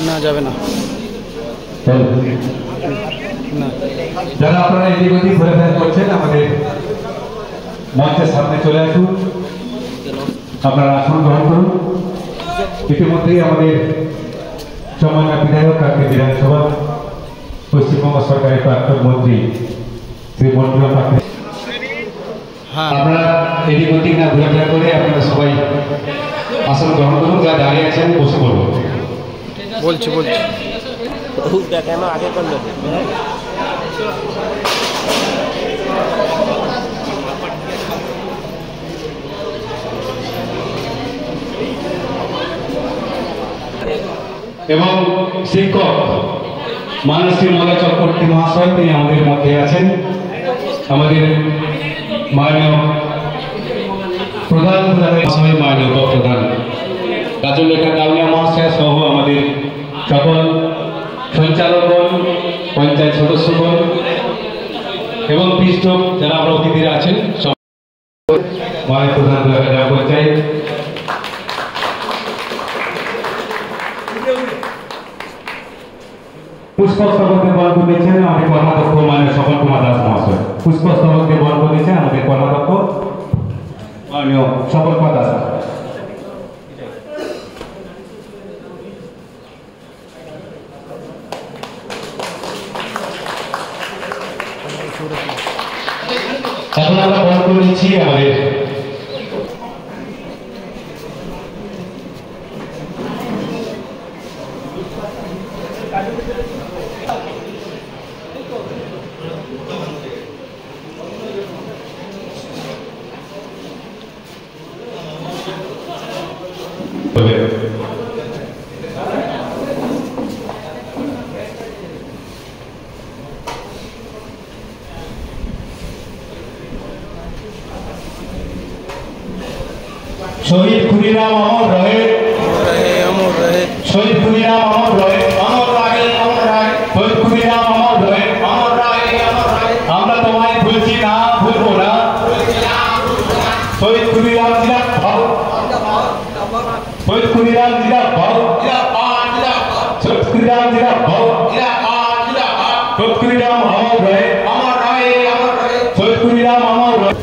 না যাবে না যারা আপনারা এদিক ওদিক ঘোরাফেরা করছেন আমাদের মঞ্চের সামনে চলে আসুন, আপনারা আসন গ্রহণ করুন। ইতিমধ্যেই আমাদের সম্মানীয় বিধায়ক কাকদ্বীপ বিধানসভা পশ্চিমবঙ্গ সরকারের প্রাক্তন মন্ত্রী শ্রী মন্টুয়া পাত্র, আপনারা এদিক ওদিক না ঘোরাফেরা করে আপনারা সবাই আসন গ্রহণ করুন। যা দাঁড়িয়ে আছেন বসে পড়ুন। বলছি কেন আগে করলো এবং শিক্ষক মানসী মলা চক্রবর্তী মহাশয়, তিনি আমাদের মধ্যে আছেন। আমাদের মাননীয় প্রধান মহাশয়, মাননীয় উপপ্রধান রাজলেখা কাউনিয়া মহাশয় সহ আমাদের সকল সঞ্চালকগণ, পঞ্চায়েত সদস্যগণ এবং পৃষ্ঠ যারা আমরা অতিথিরা আছেন, মাননীয় প্রধান গ্রাম পঞ্চায়েত, পুষ্পস্তবকে বরণ করে দিয়েছেন আমাদের কর্মাধ্যক্ষ মাননীয় স্বপন কুমার দাস মহাশয়। পুষ্পস্তবকে বরণ করে দিয়েছেন আমাদের কর্মাধ্যক্ষ মাননীয় স্বপন কুমার দাস। এখন আমরা বরণ করে নিচ্ছি আমাদের शहीद खुदीराम अमर रहे, शहीद खुदीराम अमर रहे, अमर रहे, शहीद खुदीराम अमर रहे, আমরা তোমায় ভুলছি না, ভুলবো না। শহীদ ক্ষুদিরাম জিন্দাবাদ, শহীদ ক্ষুদিরাম জিন্দাবাদ, শহীদ ক্ষুদিরাম জিন্দাবাদ, শহীদ ক্ষুদিরাম অমর রহে, শহীদ ক্ষুদিরাম অমর রহে।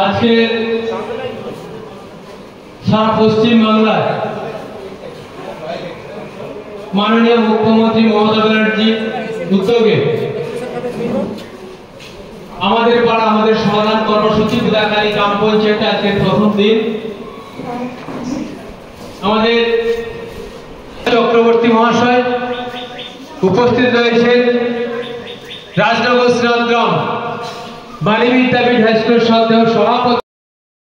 আজকে সারা পশ্চিম বাংলায় মাননীয় মুখ্যমন্ত্রী মমতা ব্যানার্জি উদ্যোগে আমাদের পাড়া আমাদের সমাধান কর্মসূচি বুদাখালী গ্রাম পঞ্চায়েতে আজকে প্রথম দিন। আমাদের চক্রবর্তী মহাশয় উপস্থিত রয়েছেন, রাজনগর শ্রীরামগ্রাম বাণী বিদ্যাপীঠ হাইস্কুল সভাপতি।